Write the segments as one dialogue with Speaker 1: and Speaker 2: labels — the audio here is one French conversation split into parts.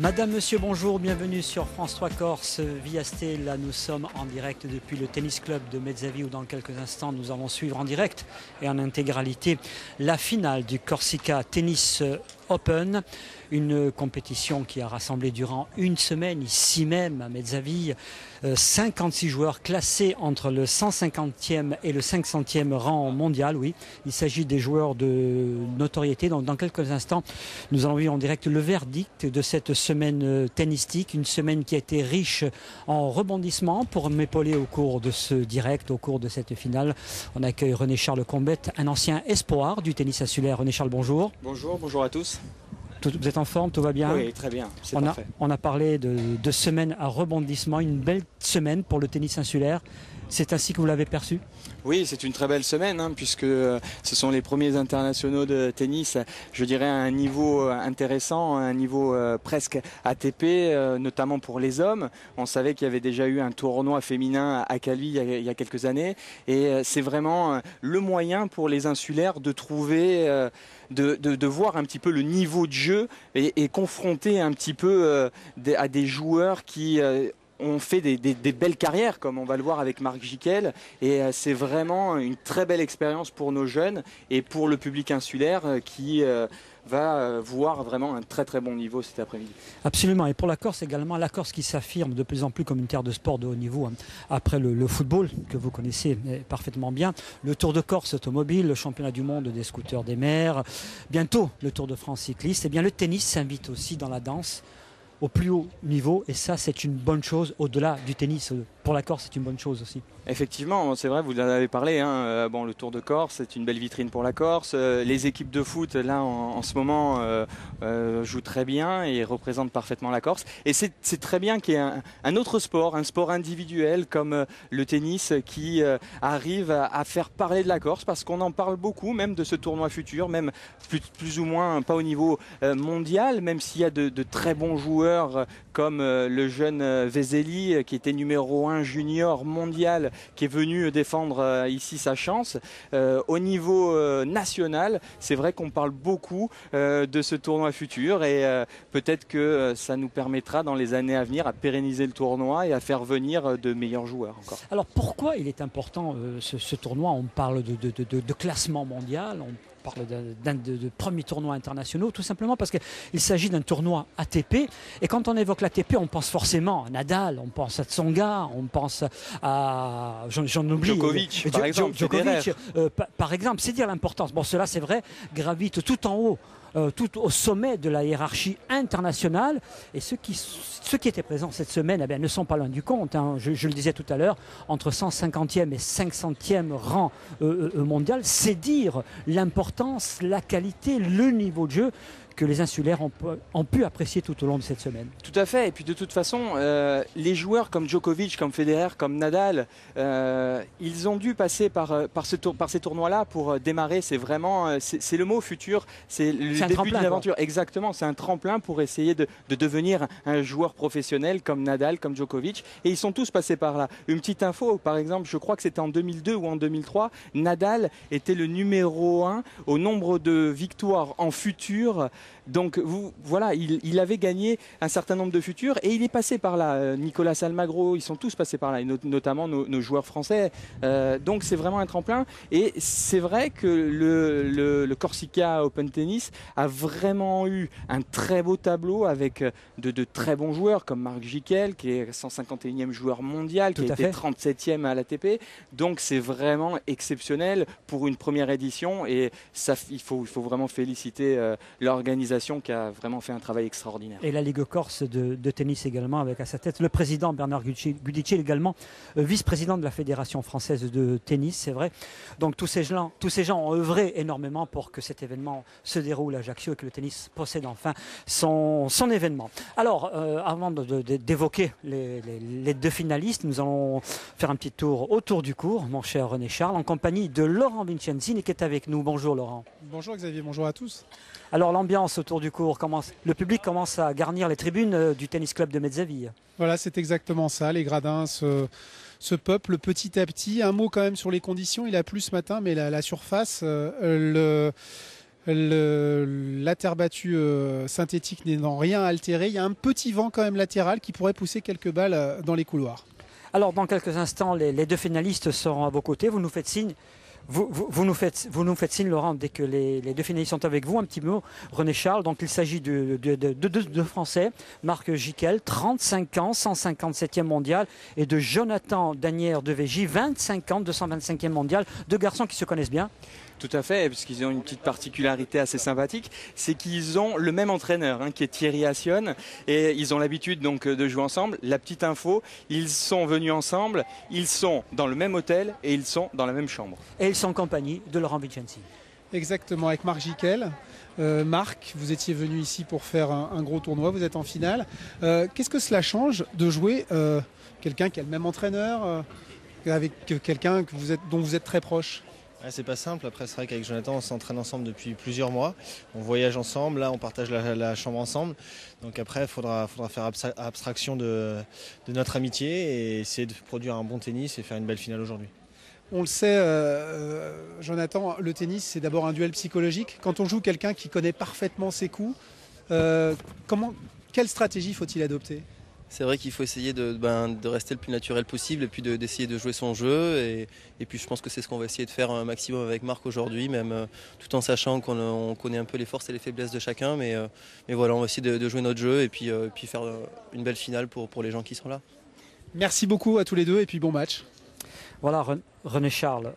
Speaker 1: Madame, monsieur, bonjour, bienvenue sur France 3 Corse via Stella. Nous sommes en direct depuis le tennis club de Mezzavi où dans quelques instants nous allons suivre en direct et en intégralité la finale du Corsica Tennis Open. Une compétition qui a rassemblé durant une semaine, ici même à Mezzavi, 56 joueurs classés entre le 150e et le 500e rang mondial. Oui, il s'agit des joueurs de notoriété. Donc dans quelques instants, nous allons vivre en direct le verdict de cette semaine tennistique. Une semaine qui a été riche en rebondissements. Pour m'épauler au cours de ce direct, au cours de cette finale, on accueille René-Charles Combette, un ancien espoir du tennis insulaire. René-Charles, bonjour.
Speaker 2: Bonjour, bonjour à tous.
Speaker 1: Vous êtes en forme, tout va bien?
Speaker 2: Oui, très bien, c'est parfait.
Speaker 1: On a parlé de semaine à rebondissement, une belle semaine pour le tennis insulaire. C'est ainsi que vous l'avez perçu?
Speaker 2: Oui, c'est une très belle semaine, puisque ce sont les premiers internationaux de tennis, je dirais à un niveau intéressant, à un niveau presque ATP, notamment pour les hommes. On savait qu'il y avait déjà eu un tournoi féminin à Calvi il y a quelques années, et c'est vraiment le moyen pour les insulaires de trouver, de voir un petit peu le niveau de jeu et confronter un petit peu à des joueurs qui ont fait des belles carrières, comme on va le voir avec Marc Jiquel, et c'est vraiment une très belle expérience pour nos jeunes et pour le public insulaire qui va voir vraiment un très très bon niveau cet après-midi.
Speaker 1: Absolument, et pour la Corse également, la Corse qui s'affirme de plus en plus comme une terre de sport de haut niveau, après le football que vous connaissez parfaitement bien, le Tour de Corse automobile, le championnat du monde des scooters des mers, bientôt le Tour de France cycliste, et bien le tennis s'invite aussi dans la danse au plus haut niveau, et ça c'est une bonne chose. Au-delà du tennis, pour la Corse c'est une bonne chose aussi.
Speaker 2: Effectivement, c'est vrai, vous en avez parlé, bon, le Tour de Corse, c'est une belle vitrine pour la Corse. Les équipes de foot, là, en ce moment, jouent très bien et représentent parfaitement la Corse. Et c'est très bien qu'il y ait un autre sport, un sport individuel comme le tennis qui arrive à faire parler de la Corse, parce qu'on en parle beaucoup, même de ce tournoi futur, même plus ou moins pas au niveau mondial, même s'il y a de très bons joueurs comme le jeune Vesely, qui était numéro 1 junior mondial, qui est venu défendre ici sa chance. Au niveau national, c'est vrai qu'on parle beaucoup de ce tournoi futur, et peut-être que ça nous permettra dans les années à venir à pérenniser le tournoi et à faire venir de meilleurs joueurs encore.
Speaker 1: Alors pourquoi il est important ce tournoi? On parle de classement mondial, on parle de premiers tournois internationaux, tout simplement parce qu'il s'agit d'un tournoi ATP, et quand on évoque l'ATP, on pense forcément à Nadal, on pense à Tsonga, on pense à j'en oublie,
Speaker 2: Djokovic, par exemple,
Speaker 1: Djokovic, par exemple, c'est dire l'importance. Bon, cela c'est vrai, gravite tout en haut, tout au sommet de la hiérarchie internationale, et ceux qui étaient présents cette semaine ne sont pas loin du compte, je le disais tout à l'heure, entre 150e et 500e rang mondial, c'est dire l'importance, la qualité, le niveau de jeu que les insulaires ont pu apprécier tout au long de cette semaine.
Speaker 2: Tout à fait, et puis de toute façon, les joueurs comme Djokovic, comme Federer, comme Nadal, ils ont dû passer par ces tournois-là pour démarrer. C'est vraiment, c'est le mot futur, c'est le début d'une aventure. Exactement, c'est un tremplin pour essayer de devenir un joueur professionnel comme Nadal, comme Djokovic, et ils sont tous passés par là. Une petite info, par exemple, je crois que c'était en 2002 ou en 2003, Nadal était le numéro 1 au nombre de victoires en futur. Donc voilà, il avait gagné un certain nombre de futurs, et il est passé par là. Nicolas Almagro, ils sont tous passés par là, et notamment nos joueurs français. Donc c'est vraiment un tremplin, et c'est vrai que le Corsica Open Tennis a vraiment eu un très beau tableau avec de très bons joueurs comme Marc Jiquel, qui est 151e joueur mondial, qui a été 37e à l'ATP. Donc c'est vraiment exceptionnel pour une première édition, et ça, il faut vraiment féliciter l'organisation qui a vraiment fait un travail extraordinaire.
Speaker 1: Et la Ligue Corse de tennis également, avec à sa tête le président Bernard Gudicil, également vice-président de la Fédération française de tennis, c'est vrai. Donc tous ces gens ont œuvré énormément pour que cet événement se déroule à Ajaccio et que le tennis possède enfin son événement. Alors, avant d'évoquer les deux finalistes, nous allons faire un petit tour autour du cours, mon cher René-Charles, en compagnie de Laurent Vincenzini qui est avec nous. Bonjour Laurent.
Speaker 3: Bonjour Xavier, bonjour à tous.
Speaker 1: Alors l'ambiance autour du cours, le public commence à garnir les tribunes du tennis club de Mezzavi.
Speaker 3: Voilà, c'est exactement ça, les gradins se peuplent petit à petit. Un mot quand même sur les conditions, il a plu ce matin, mais la surface, La terre battue synthétique n'ayant rien altéré, il y a un petit vent quand même latéral qui pourrait pousser quelques balles dans les couloirs.
Speaker 1: Alors dans quelques instants, les deux finalistes seront à vos côtés. Vous nous faites signe. Vous nous faites signe, Laurent, dès que les deux finalistes sont avec vous. Un petit mot, René Charles. Donc il s'agit de deux Français, Marc Giquel, 35 ans, 157e mondial, et de Jonathan Danière de Végy, 25 ans, 225e mondial. Deux garçons qui se connaissent bien.
Speaker 2: Tout à fait, parce qu'ils ont une petite particularité assez sympathique, c'est qu'ils ont le même entraîneur, qui est Thierry Assion, et ils ont l'habitude donc de jouer ensemble. La petite info, ils sont venus ensemble, ils sont dans le même hôtel et ils sont dans la même chambre.
Speaker 1: Et ils sont en compagnie de Laurent Vincenzi.
Speaker 3: Exactement, avec Marc Giquel. Marc, vous étiez venu ici pour faire un gros tournoi, vous êtes en finale. Qu'est-ce que cela change de jouer quelqu'un qui a le même entraîneur, avec quelqu'un dont vous êtes très proche?
Speaker 4: C'est pas simple, après c'est vrai qu'avec Jonathan on s'entraîne ensemble depuis plusieurs mois, on voyage ensemble, là on partage la chambre ensemble, donc après il faudra faire abstraction de notre amitié et essayer de produire un bon tennis et faire une belle finale aujourd'hui.
Speaker 3: On le sait, Jonathan, le tennis c'est d'abord un duel psychologique. Quand on joue quelqu'un qui connaît parfaitement ses coups, quelle stratégie faut-il adopter?
Speaker 5: C'est vrai qu'il faut essayer de rester le plus naturel possible et puis d'essayer de jouer son jeu. Et puis je pense que c'est ce qu'on va essayer de faire un maximum avec Marc aujourd'hui, même tout en sachant qu'on connaît un peu les forces et les faiblesses de chacun. Mais voilà, on va essayer de jouer notre jeu et puis faire une belle finale pour les gens qui sont là.
Speaker 3: Merci beaucoup à tous les deux et puis bon match.
Speaker 1: Voilà, René Charles,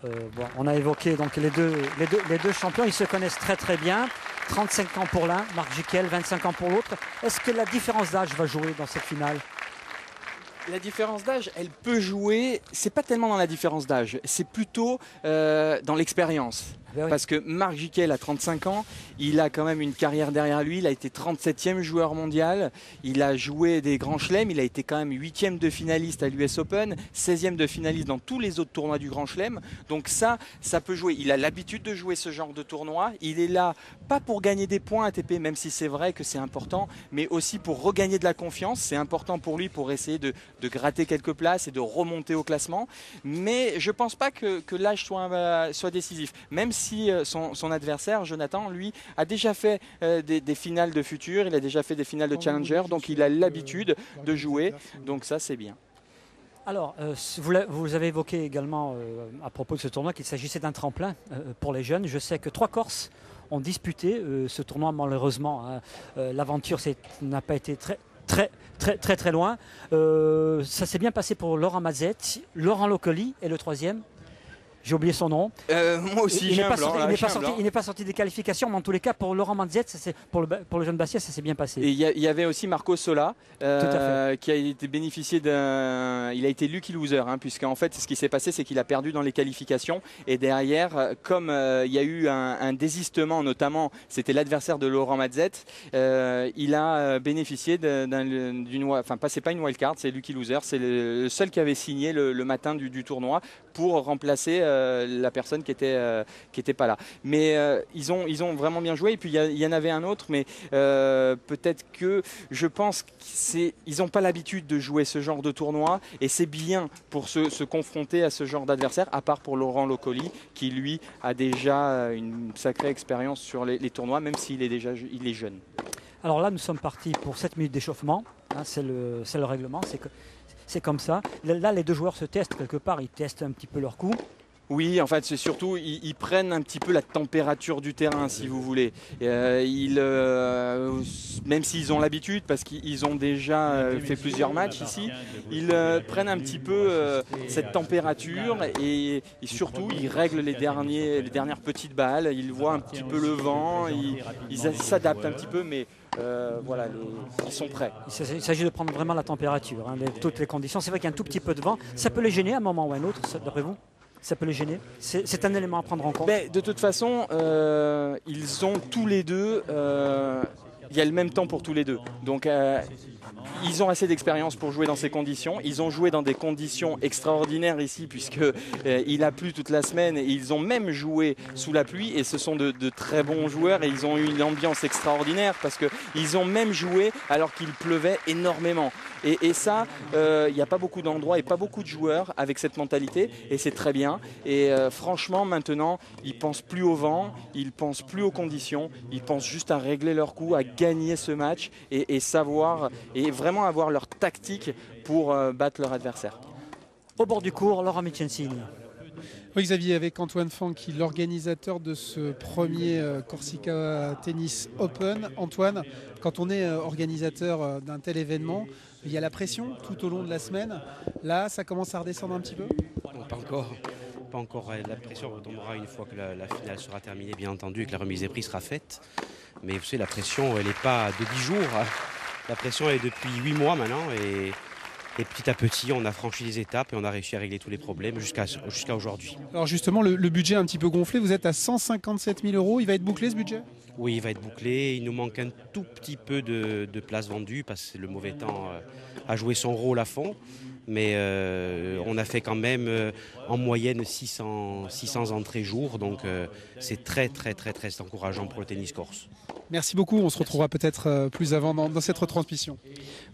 Speaker 1: on a évoqué donc les deux champions, ils se connaissent très très bien. 35 ans pour l'un, Marc Giquel, 25 ans pour l'autre. Est-ce que la différence d'âge va jouer dans cette finale?
Speaker 2: La différence d'âge, elle peut jouer, c'est pas tellement dans la différence d'âge, c'est plutôt dans l'expérience.
Speaker 1: Oui.
Speaker 2: Parce que Marc Giquel a 35 ans, il a quand même une carrière derrière lui, il a été 37e joueur mondial, il a joué des grands chelems, il a été quand même 8e de finaliste à l'US Open, 16e de finaliste dans tous les autres tournois du Grand Chelem. Donc ça peut jouer. Il a l'habitude de jouer ce genre de tournoi. Il est là, pas pour gagner des points ATP, même si c'est vrai que c'est important, mais aussi pour regagner de la confiance. C'est important pour lui pour essayer de gratter quelques places et de remonter au classement. Mais je pense pas que l'âge soit décisif. Même si son adversaire, Jonathan, lui, a déjà fait des finales de futur, il a déjà fait des finales de challenger, donc il a l'habitude de jouer, donc ça c'est bien.
Speaker 1: Alors, vous avez évoqué également à propos de ce tournoi qu'il s'agissait d'un tremplin pour les jeunes. Je sais que 3 Corses ont disputé ce tournoi malheureusement. L'aventure n'a pas été très loin. Ça s'est bien passé pour Laurent Mazet, Laurent Locoli et le troisième. J'ai oublié son nom.
Speaker 2: Moi aussi,
Speaker 1: il n'est pas sorti des qualifications, mais en tous les cas, pour Laurent Manzet, pour le jeune Bastia, ça s'est bien passé.
Speaker 2: Et il y avait aussi Marco Sola, qui a été bénéficié d'un. Il a été lucky loser, puisqu'en fait, ce qui s'est passé, c'est qu'il a perdu dans les qualifications. Et derrière, comme il y a eu un désistement, notamment, c'était l'adversaire de Laurent Mazet, il a bénéficié d'une. Enfin, c'est pas une wildcard, c'est lucky loser. C'est le seul qui avait signé le matin du tournoi pour remplacer la personne qui était pas là. Mais ils ont vraiment bien joué. Et puis il y en avait un autre, mais peut-être que je pense qu'ils n'ont pas l'habitude de jouer ce genre de tournoi et c'est bien pour se confronter à ce genre d'adversaire, à part pour Laurent Locoli qui lui a déjà une sacrée expérience sur les tournois, même s'il est jeune. Alors
Speaker 1: là, nous sommes partis pour 7 minutes d'échauffement. C'est le règlement. C'est comme ça. Là, les deux joueurs se testent quelque part. Ils testent un petit peu leur coup.
Speaker 2: Oui, en fait, c'est surtout, ils prennent un petit peu la température du terrain, si vous voulez. Même s'ils ont l'habitude, parce qu'ils ont déjà fait plusieurs matchs ici, ils prennent un petit peu cette température et surtout, ils règlent les dernières petites balles. Ils voient un petit peu le vent, ils s'adaptent un petit peu, mais voilà, ils sont prêts.
Speaker 1: Il s'agit de prendre vraiment la température, toutes les conditions. C'est vrai qu'il y a un tout petit peu de vent. Ça peut les gêner à un moment ou à un autre, d'après vous? Ça peut les gêner? C'est un élément à prendre en compte.
Speaker 2: De toute façon, ils ont tous les deux il y a le même temps pour tous les deux. Donc ils ont assez d'expérience pour jouer dans ces conditions. Ils ont joué dans des conditions extraordinaires ici puisque il a plu toute la semaine et ils ont même joué sous la pluie et ce sont de très bons joueurs et ils ont eu une ambiance extraordinaire parce qu'ils ont même joué alors qu'il pleuvait énormément. Et ça, il n'y a pas beaucoup d'endroits et pas beaucoup de joueurs avec cette mentalité et c'est très bien. Et franchement, maintenant, ils ne pensent plus au vent, ils ne pensent plus aux conditions, ils pensent juste à régler leur coup, à gagner ce match et savoir et vraiment avoir leur tactique pour battre leur adversaire.
Speaker 1: Au bord du cours, Laura Micensini.
Speaker 3: Oui, Xavier, avec Antoine Fanck, l'organisateur de ce premier Corsica Tennis Open. Antoine, quand on est organisateur d'un tel événement, il y a la pression tout au long de la semaine. Là, ça commence à redescendre un petit peu ?
Speaker 6: Non, pas encore. Pas encore. La pression retombera une fois que la finale sera terminée, bien entendu, et que la remise des prix sera faite. Mais vous savez, la pression, elle n'est pas de 10 jours. La pression est depuis 8 mois maintenant. Et petit à petit, on a franchi les étapes et on a réussi à régler tous les problèmes jusqu'à aujourd'hui.
Speaker 3: Alors justement, le budget est un petit peu gonflé. Vous êtes à 157 000 €. Il va être bouclé ce budget ?
Speaker 6: Oui, il va être bouclé. Il nous manque un tout petit peu de places vendues parce que le mauvais temps a joué son rôle à fond. Mais on a fait quand même en moyenne 600 entrées jour. Donc c'est très encourageant pour le tennis corse.
Speaker 3: Merci beaucoup. On se retrouvera peut-être plus avant dans cette retransmission.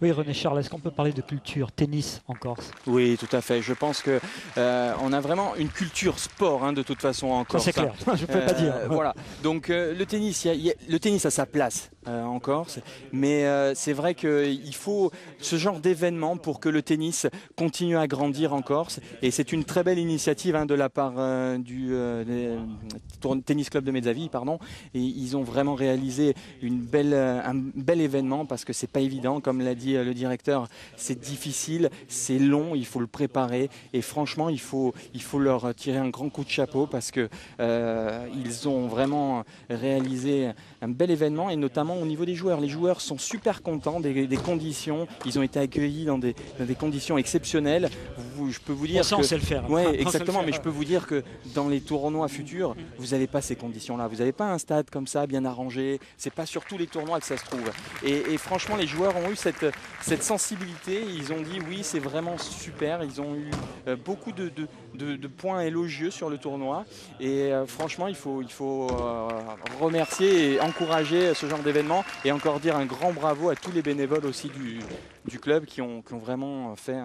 Speaker 1: Oui, René Charles, est-ce qu'on peut parler de culture tennis en Corse ?
Speaker 2: Oui, tout à fait. Je pense que on a vraiment une culture sport de toute façon en Corse.
Speaker 1: Ça, c'est clair. Je ne peux pas dire.
Speaker 2: Voilà. Donc le tennis, le tennis a sa place en Corse, mais c'est vrai qu'il faut ce genre d'événement pour que le tennis continue à grandir en Corse. Et c'est une très belle initiative de la part du Tennis Club de Mezzavi, pardon. Et ils ont vraiment réalisé un bel événement parce que c'est pas évident, comme l'a dit le directeur, c'est difficile, c'est long, il faut le préparer et franchement il faut leur tirer un grand coup de chapeau parce que ils ont vraiment réalisé un bel événement et notamment au niveau des joueurs. Les joueurs sont super contents des conditions, ils ont été accueillis dans des conditions exceptionnelles. Je peux vous dire
Speaker 1: on sait le faire.
Speaker 2: Ouais, exactement, mais je peux vous dire que dans les tournois futurs, vous n'avez pas ces conditions-là. Vous n'avez pas un stade comme ça bien arrangé. C'est pas sur tous les tournois que ça se trouve. Et franchement, les joueurs ont eu cette sensibilité. Ils ont dit oui, c'est vraiment super. Ils ont eu beaucoup de points élogieux sur le tournoi. Et franchement, il faut remercier et encourager ce genre d'événement. Et encore dire un grand bravo à tous les bénévoles aussi du club qui ont vraiment fait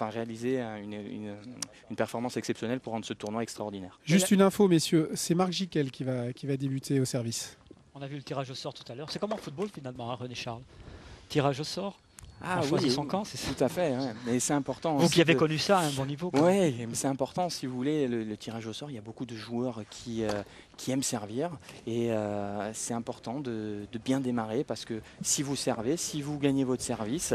Speaker 2: réalisé une performance exceptionnelle pour rendre ce tournoi extraordinaire.
Speaker 3: Juste une info, messieurs, c'est Marc Giquel qui va débuter au service.
Speaker 1: On a vu le tirage au sort tout à l'heure. C'est comme en football finalement, René Charles. Tirage au sort.
Speaker 2: Ah
Speaker 1: on choisit son camp, c'est ça.
Speaker 2: Tout à fait, ouais. Mais c'est important.
Speaker 1: Vous qui avez connu ça à un bon niveau.
Speaker 2: Oui, mais c'est important si vous voulez, le tirage au sort, il y a beaucoup de joueurs qui aiment servir et c'est important de bien démarrer parce que si vous servez, si vous gagnez votre service,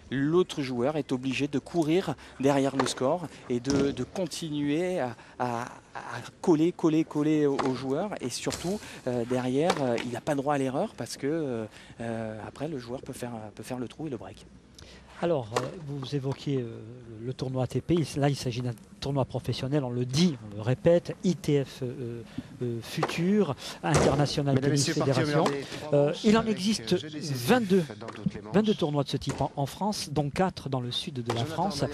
Speaker 2: l'autre joueur est obligé de courir derrière le score et de continuer à coller aux joueurs et surtout derrière il n'a pas droit à l'erreur parce que après le joueur peut faire le trou et le break.
Speaker 1: Alors, vous évoquiez le tournoi ATP. Là, il s'agit d'un tournoi professionnel, on le dit, on le répète, ITF Futur, International Tennis Fédération. Il en existe 22 tournois de ce type en France, dont 4 dans le sud de la France.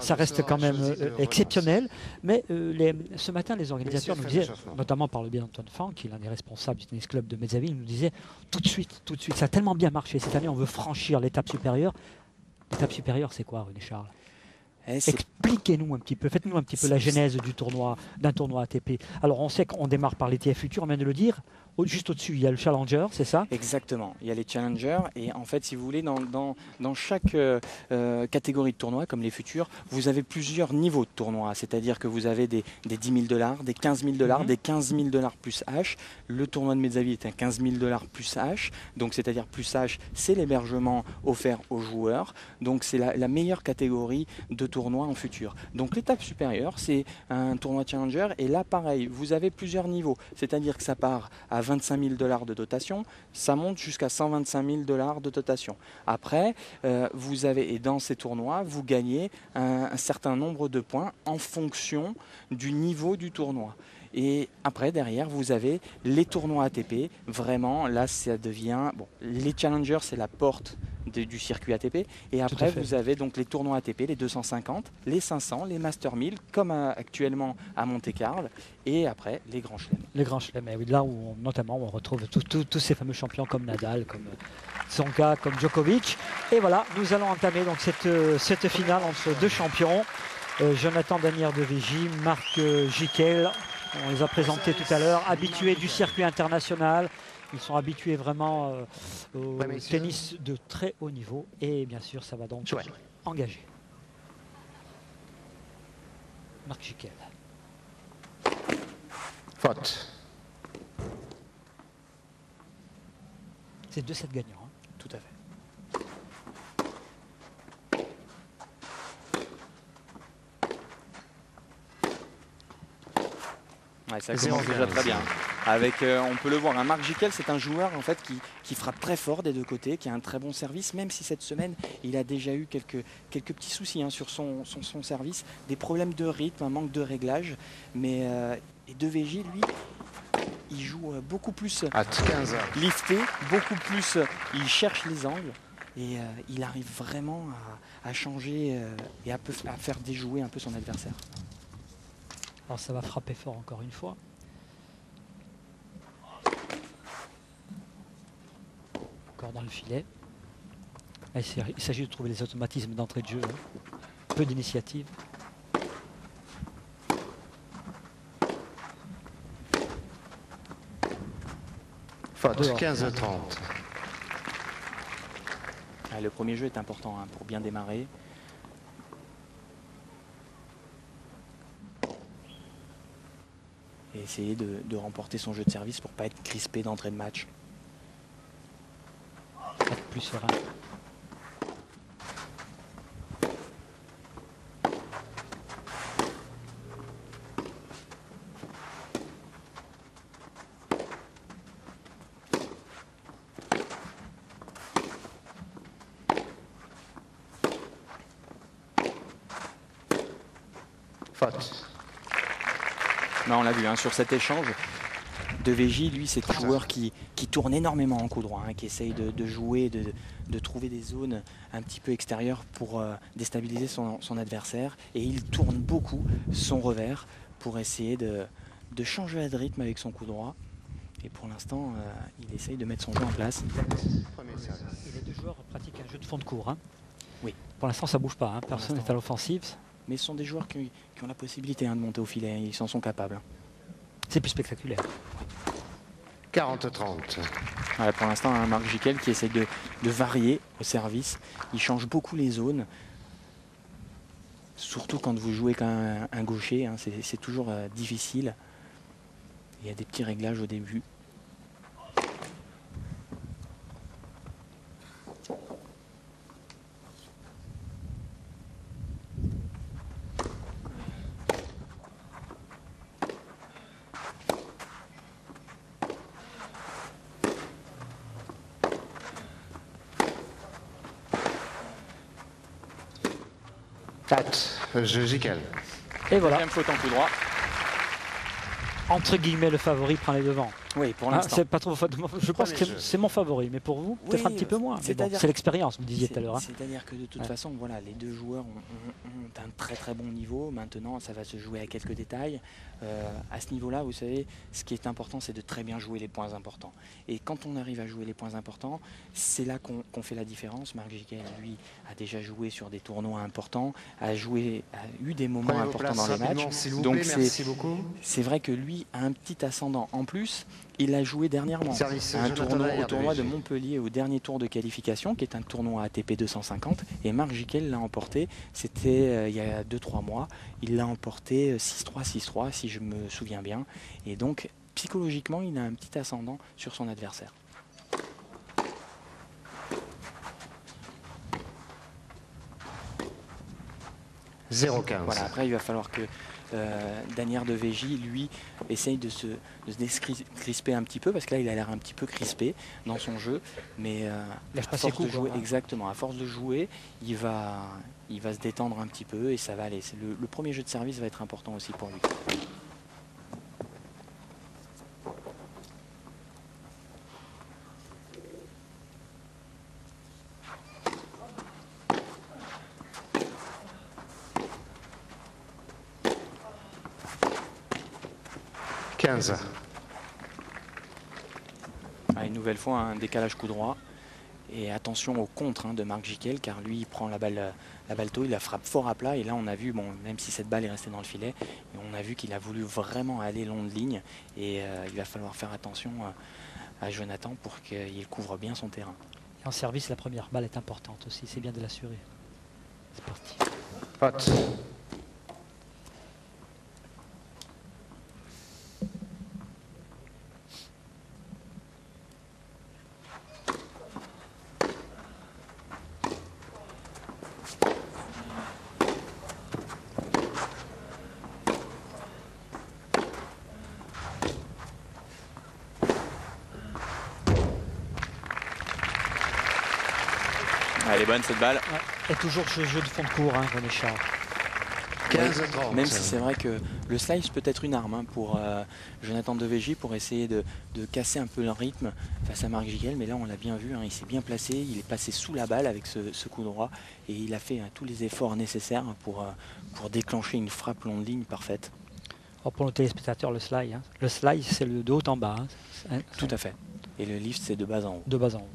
Speaker 1: Ça reste quand même exceptionnel. Mais ce matin, les organisateurs nous disaient, notamment par le biais d'Antoine Fanck, qui est l'un des responsables du tennis club de Mezzavi, nous disait tout de suite, ça a tellement bien marché. Cette année, on veut franchir l'étape supérieure. L'étape supérieure, c'est quoi, René Charles ? Expliquez-nous un petit peu, faites-nous un petit peu la genèse d'un tournoi ATP. Alors on sait qu'on démarre par l'ITF Futur, on vient de le dire. Juste au-dessus, il y a le Challenger, c'est ça ?
Speaker 2: Exactement, il y a les Challengers et en fait, si vous voulez, dans chaque catégorie de tournoi, comme les futurs, vous avez plusieurs niveaux de tournoi. C'est-à-dire que vous avez des 10 000 $, des 15 000 $, des 15 000 $ plus H. Le tournoi de Mezzavi est un 15 000 $ plus H. Donc c'est-à-dire plus H, c'est l'hébergement offert aux joueurs. Donc c'est la meilleure catégorie de tournoi en futur. Donc l'étape supérieure, c'est un tournoi Challenger et là, pareil, vous avez plusieurs niveaux. C'est-à-dire que ça part à 25 000 $ de dotation, ça monte jusqu'à 125 000 $ de dotation. Après, vous avez, et dans ces tournois, vous gagnez un certain nombre de points en fonction du niveau du tournoi. Et après, derrière, vous avez les tournois ATP. Vraiment, là, ça devient... Bon, les challengers, c'est la porte du circuit ATP. Et après, vous avez donc les tournois ATP, les 250, les 500, les Master 1000, comme actuellement à Monte-Carlo. Et après, les grands chelems.
Speaker 1: Les grands chelems, oui, là où notamment on retrouve tous ces fameux champions comme Nadal, comme Tsonga, comme Djokovic. Et voilà, nous allons entamer donc cette finale entre deux champions. Jonathan Danière de Vigy, Marc Giquel, on les a présentés tout à l'heure, habitués du circuit international. Ils sont habitués vraiment au tennis de très haut niveau. Et bien sûr, ça va donc engager. Marc Giquel.
Speaker 7: Faute.
Speaker 1: C'est 2-7 gagnants. Hein.
Speaker 2: Tout à fait. Ouais, ça commence déjà très bien. Avec, on peut le voir, hein, Marc Giquel, c'est un joueur en fait qui frappe très fort des deux côtés, qui a un très bon service, même si cette semaine il a déjà eu quelques petits soucis hein, sur son service, des problèmes de rythme, un manque de réglage. Mais et De Vigy, lui, il joue beaucoup plus lifté, beaucoup plus, il cherche les angles et il arrive vraiment à changer et à faire déjouer un peu son adversaire.
Speaker 1: Alors ça va frapper fort encore une fois. Encore dans le filet. Il s'agit de trouver les automatismes d'entrée de jeu. Hein. Peu d'initiative.
Speaker 7: Faute 15-30.
Speaker 2: Le premier jeu est important hein, pour bien démarrer. Et essayer de remporter son jeu de service pour ne pas être crispé d'entrée de match.
Speaker 1: Être plus serein.
Speaker 7: Faute.
Speaker 2: Non, on l'a vu hein, sur cet échange. De Vigy, lui, c'est un joueur qui tourne énormément en coup droit, hein, qui essaye de jouer, de trouver des zones un petit peu extérieures pour déstabiliser son adversaire. Et il tourne beaucoup son revers pour essayer de changer de rythme avec son coup droit. Et pour l'instant, il essaye de mettre son jeu en place.
Speaker 1: Et les deux joueurs pratiquent un jeu de fond de cours. Hein.
Speaker 2: Oui.
Speaker 1: Pour l'instant, ça ne bouge pas. Hein. Personne n'est à l'offensive.
Speaker 2: Mais ce sont des joueurs qui ont la possibilité hein, de monter au filet. Ils s'en sont capables.
Speaker 1: C'est plus spectaculaire.
Speaker 7: 40-30.
Speaker 2: Voilà, pour l'instant, un Marc Giquel qui essaie de varier au service. Il change beaucoup les zones. Surtout quand vous jouez quand un gaucher, hein, c'est toujours difficile. Il y a des petits réglages au début.
Speaker 7: Giquel.
Speaker 2: Et voilà. Deuxième faute en coup droit.
Speaker 1: Entre guillemets, le favori prend les devants.
Speaker 2: Oui, pour l'instant.
Speaker 1: C'est pas trop. Je pense que c'est mon favori, mais pour vous, peut-être un petit peu moins. C'est l'expérience, vous disiez tout à l'heure. Hein.
Speaker 2: C'est-à-dire que de toute façon, voilà, les deux joueurs ont un très très bon niveau. Maintenant, ça va se jouer à quelques détails. À ce niveau-là, vous savez, ce qui est important, c'est de très bien jouer les points importants. Et quand on arrive à jouer les points importants, c'est là qu'on fait la différence. Marc Giquel, lui, a déjà joué sur des tournois importants, a eu des moments importants dans les matchs. Donc c'est vrai que lui a un petit ascendant en plus. Il a joué dernièrement au tournoi de Montpellier, au dernier tour de qualification, qui est un tournoi ATP 250. Et Marc Giquel l'a emporté, c'était il y a 2-3 mois. Il l'a emporté 6-3, 6-3, si je me souviens bien. Et donc, psychologiquement, il a un petit ascendant sur son adversaire. Voilà, après, il va falloir que Danière de Vigy, lui, essaye de se décrisper un petit peu, parce que là, il a l'air un petit peu crispé dans son jeu, mais à force de jouer, exactement, à force de jouer, il va se détendre un petit peu et ça va aller. Le premier jeu de service va être important aussi pour lui.
Speaker 7: 15.
Speaker 2: Une nouvelle fois un décalage coup droit. Et attention au contre de Marc Giquel, car lui il prend la balle tôt, il la frappe fort à plat. Et là on a vu, bon, même si cette balle est restée dans le filet, on a vu qu'il a voulu vraiment aller long de ligne. Et il va falloir faire attention à Jonathan pour qu'il couvre bien son terrain.
Speaker 1: Et en service, la première balle est importante aussi, c'est bien de l'assurer. C'est parti.
Speaker 7: Faute.
Speaker 2: Elle est bonne cette balle.
Speaker 1: Ouais. Et toujours ce jeu de fond de cours, René Char.
Speaker 7: 15-30.
Speaker 2: Même si c'est vrai que le slice peut être une arme pour Jonathan Devégy pour essayer de casser un peu le rythme face à Marc Giquel. Mais là on l'a bien vu, il s'est bien placé, il est passé sous la balle avec ce coup droit. Et il a fait tous les efforts nécessaires pour déclencher une frappe longue ligne parfaite.
Speaker 1: Alors pour nos téléspectateurs, le slide, le slide c'est le de haut en bas.
Speaker 2: Tout à fait. Et le lift c'est de bas en haut.
Speaker 1: De bas en haut.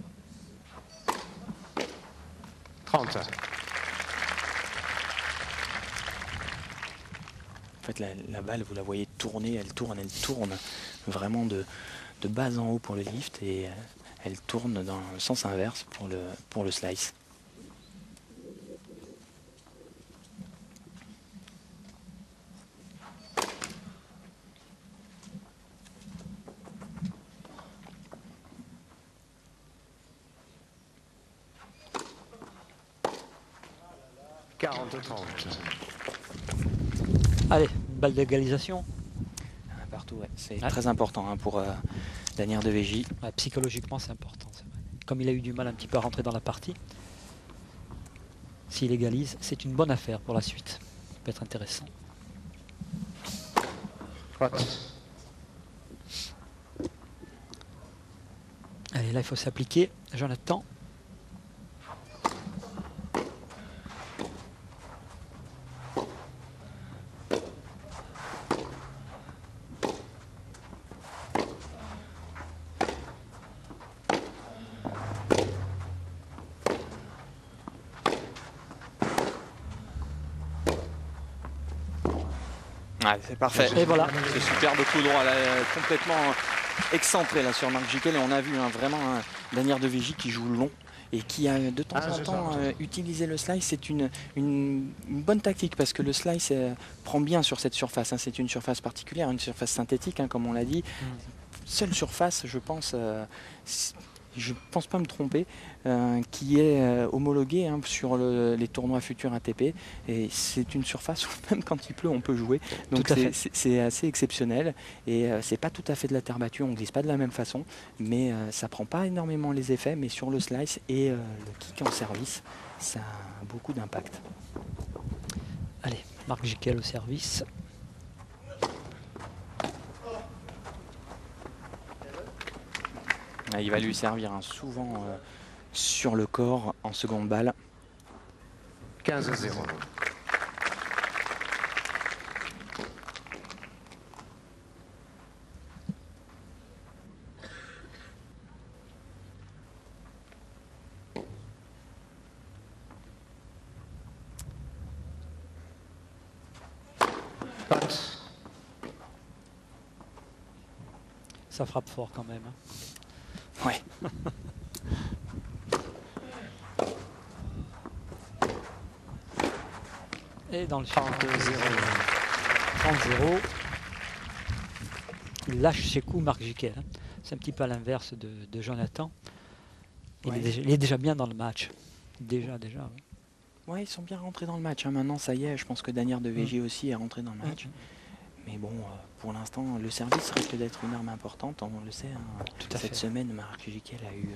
Speaker 7: 30.
Speaker 2: En fait, la balle, vous la voyez tourner, elle tourne vraiment de bas en haut pour le lift et elle tourne dans le sens inverse pour le slice.
Speaker 1: Allez, balle d'égalisation.
Speaker 2: Partout, ouais. C'est très important pour Daniel Devégy.
Speaker 1: Ouais, psychologiquement, c'est important. C'est vrai. Comme il a eu du mal un petit peu à rentrer dans la partie, s'il égalise, c'est une bonne affaire pour la suite. Ça peut être intéressant.
Speaker 7: Faute.
Speaker 1: Allez, là, il faut s'appliquer. Jonathan.
Speaker 2: C'est parfait.
Speaker 1: Et voilà.
Speaker 2: Ce superbe coup droit là, complètement excentré là sur Marc Giquel. Et on a vu vraiment Daniel Devégy qui joue long et qui a de temps en temps utilisé le slice. C'est une bonne tactique parce que le slice prend bien sur cette surface. C'est une surface particulière, une surface synthétique comme on l'a dit. Seule surface, je pense pas me tromper, qui est homologuée sur les tournois futurs ATP. Et c'est une surface où même quand il pleut, on peut jouer. Donc c'est assez exceptionnel. Et c'est pas tout à fait de la terre battue, on glisse pas de la même façon. Mais ça prend pas énormément les effets. Mais sur le slice et le kick en service, ça a beaucoup d'impact.
Speaker 1: Allez, Marc Giquel au service.
Speaker 2: Il va lui servir souvent sur le corps en seconde balle.
Speaker 7: 15-0. Faute.
Speaker 1: Ça frappe fort quand même.
Speaker 2: Ouais.
Speaker 1: Et dans le 30-0. Il lâche ses coups, Marc Giquel. C'est un petit peu à l'inverse de Jonathan. Il est déjà bien dans le match. Déjà.
Speaker 2: Ouais, ils sont bien rentrés dans le match. Maintenant, ça y est, je pense que Daniel Devégy aussi est rentré dans le match. Mais bon, pour l'instant, le service risque d'être une arme importante, on le sait. Cette semaine, Marc Giquel a eu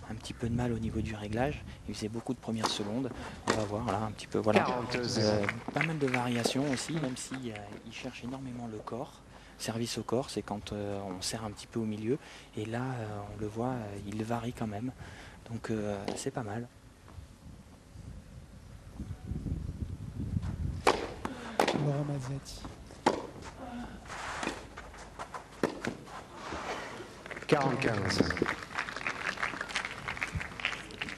Speaker 2: un petit peu de mal au niveau du réglage. Il faisait beaucoup de premières secondes. On va voir là un petit peu. Voilà. Pas mal de variations aussi, même s'il cherche énormément le corps. Service au corps, c'est quand on serre un petit peu au milieu. Et là, on le voit, il varie quand même. Donc c'est pas mal.
Speaker 3: Laurent Mazzati.
Speaker 7: 45.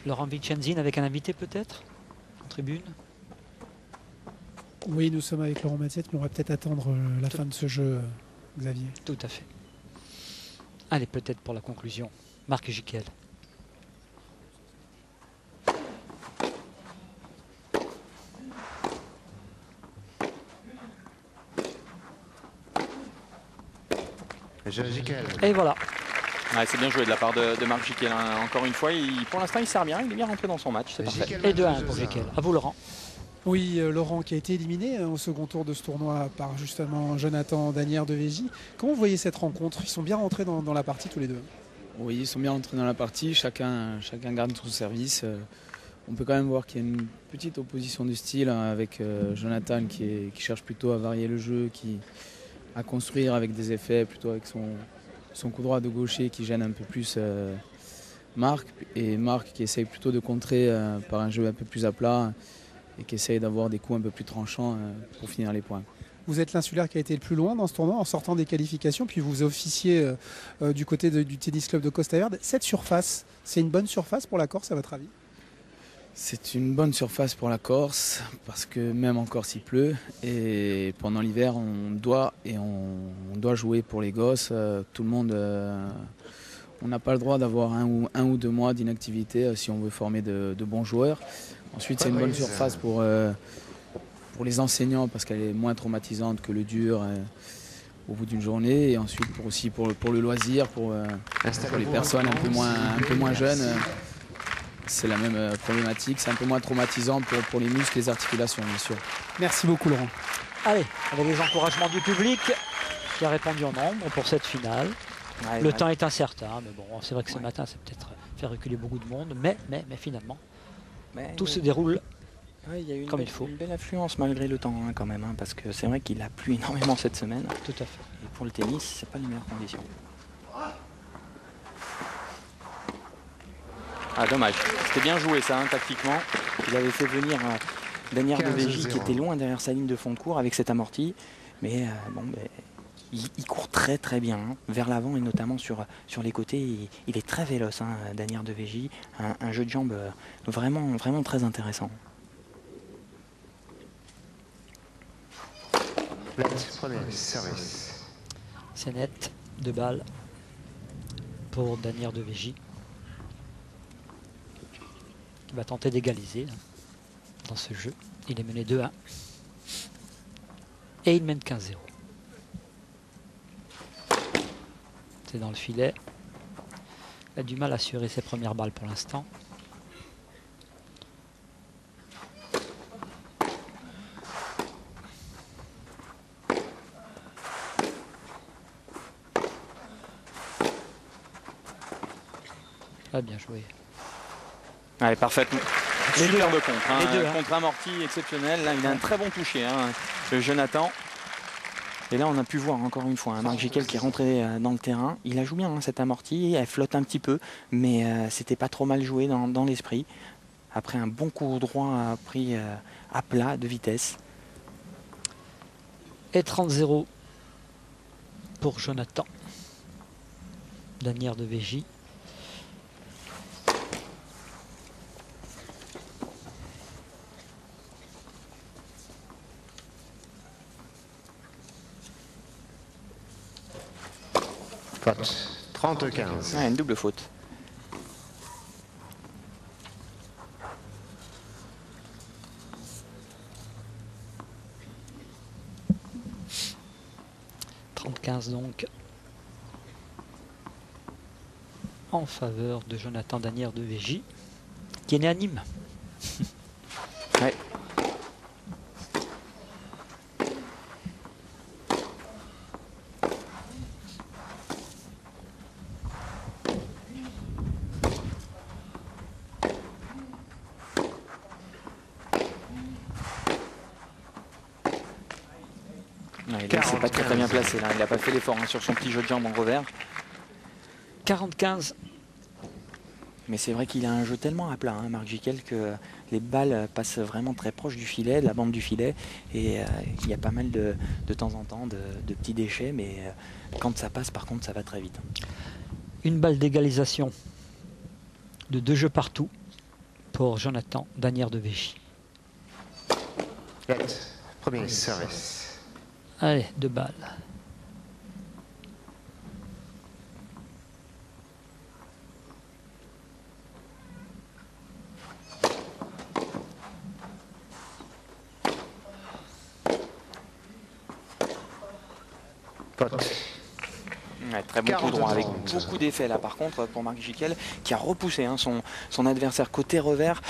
Speaker 1: Laurent Vicenzine avec un invité peut-être en tribune.
Speaker 3: Oui, nous sommes avec Laurent Massiette, mais on va peut-être attendre la fin de ce jeu, Xavier.
Speaker 1: Tout à fait. Allez, peut-être pour la conclusion. Marc Giquel. Et voilà.
Speaker 2: Ouais, c'est bien joué de la part de Marc Giquel. Hein. Encore une fois, pour l'instant, il sert bien. Il est bien rentré dans son match. C'est parfait.
Speaker 1: Et 2-1 pour Giquel. À vous, Laurent.
Speaker 3: Oui, Laurent qui a été éliminé au second tour de ce tournoi par justement Jonathan Danière de Végy. Comment vous voyez cette rencontre? Ils sont bien rentrés dans la partie tous les deux.
Speaker 8: Oui, ils sont bien rentrés dans la partie. Chacun garde son service. On peut quand même voir qu'il y a une petite opposition de style avec Jonathan qui cherche plutôt à varier le jeu, à construire avec des effets, plutôt avec son coup droit de gaucher qui gêne un peu plus Marc. Et Marc qui essaye plutôt de contrer par un jeu un peu plus à plat et qui essaye d'avoir des coups un peu plus tranchants pour finir les points.
Speaker 3: Vous êtes l'insulaire qui a été le plus loin dans ce tournoi en sortant des qualifications, puis vous officiez du côté du tennis club de Costa Verde. Cette surface, c'est une bonne surface pour la Corse à votre avis?
Speaker 8: C'est une bonne surface pour la Corse parce que même en Corse il pleut et pendant l'hiver on doit jouer pour les gosses. Tout le monde, on n'a pas le droit d'avoir un ou 2 mois d'inactivité si on veut former de bons joueurs. Ensuite c'est une bonne surface pour les enseignants parce qu'elle est moins traumatisante que le dur au bout d'une journée et ensuite pour le loisir, pour les personnes un peu moins jeunes. C'est la même problématique, c'est un peu moins traumatisant pour les muscles et les articulations, bien sûr.
Speaker 3: Merci beaucoup, Laurent.
Speaker 1: Allez, avec les encouragements du public qui a répondu en nombre pour cette finale. Le temps est incertain, mais bon, c'est vrai que ce matin, c'est peut-être fait reculer beaucoup de monde, mais finalement, tout se déroule
Speaker 2: il y a eu
Speaker 1: comme il faut.
Speaker 2: Une belle affluence malgré le temps hein, quand même, hein, parce que c'est vrai qu'il a plu énormément cette semaine.
Speaker 1: Tout à fait.
Speaker 2: Et pour le tennis, c'est pas les meilleures conditions. Ah dommage, c'était bien joué ça hein, tactiquement. Il avait fait venir Danière de Végy qui était loin derrière sa ligne de fond de cours avec cette amorti. Mais il court très très bien hein, vers l'avant et notamment sur les côtés. Il est très véloce, hein, Danière de Végy. Un jeu de jambes vraiment, vraiment très intéressant.
Speaker 1: C'est net, 2 balles pour Danière de Végy, qui va tenter d'égaliser dans ce jeu. Il est mené 2-1 et il mène 15-0. C'est dans le filet. Il a du mal à assurer ses premières balles pour l'instant. Ah, bien joué.
Speaker 2: Allez, parfaitement. Super de contre. Hein.
Speaker 1: Les deux,
Speaker 2: contre amorti exceptionnel. Là, il a un très bon toucher, hein, le Jonathan. Et là, on a pu voir encore une fois un Marc Giquel qui est rentré dans le terrain. Il a joué bien hein, cette amorti. Elle flotte un petit peu, mais c'était pas trop mal joué dans l'esprit. Après un bon coup droit pris à plat de vitesse.
Speaker 1: Et 30-0 pour Jonathan. Danière de Végy.
Speaker 7: Faute. 30-15.
Speaker 2: Ouais, une double faute.
Speaker 1: Donc en faveur de Jonathan Danière de Végy qui est né à Nîmes.
Speaker 2: Ouais. Il s'est pas très bien placé là, il n'a pas fait l'effort hein, sur son petit jeu de jambes en revers.
Speaker 1: 40-15.
Speaker 2: Mais c'est vrai qu'il a un jeu tellement à plat, hein, Marc Giquel, que les balles passent vraiment très proche du filet, de la bande du filet. Et il y a pas mal de temps en temps de petits déchets, mais quand ça passe par contre ça va très vite.
Speaker 1: Une balle d'égalisation de 2 jeux partout pour Jonathan Danière de Végy.
Speaker 7: Premier service.
Speaker 1: Allez, 2 balles.
Speaker 9: Ouais, très bon coup droit avec beaucoup d'effets là par contre pour Marc Giquel qui a repoussé son adversaire côté revers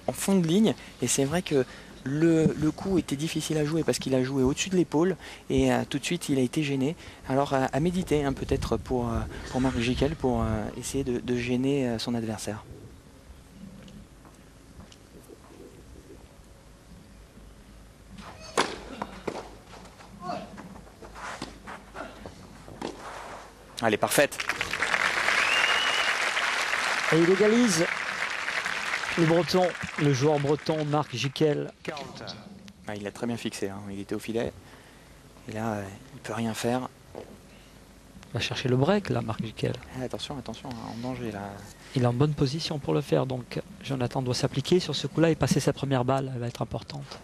Speaker 9: en fond de ligne, et c'est vrai que le coup était difficile à jouer parce qu'il a joué au-dessus de l'épaule et tout de suite il a été gêné. Alors à méditer peut-être pour Marc Giquel pour essayer de gêner son adversaire. Elle est parfaite.
Speaker 1: Et il égalise le breton, le joueur breton Marc Giquel.
Speaker 9: Ah, il l'a très bien fixé, hein. Il était au filet. Et là, il ne peut rien faire.
Speaker 1: Il va chercher le break là, Marc Giquel.
Speaker 9: Attention, attention, en danger là.
Speaker 1: Il est en bonne position pour le faire, donc Jonathan doit s'appliquer sur ce coup-là et passer sa première balle, elle va être importante.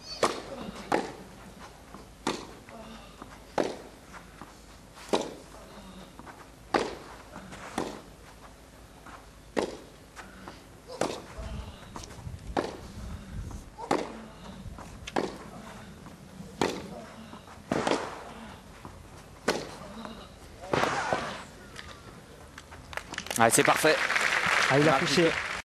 Speaker 9: Ah, c'est parfait.
Speaker 1: Ah, il a
Speaker 9: Marc
Speaker 1: poussé.
Speaker 9: Giquel.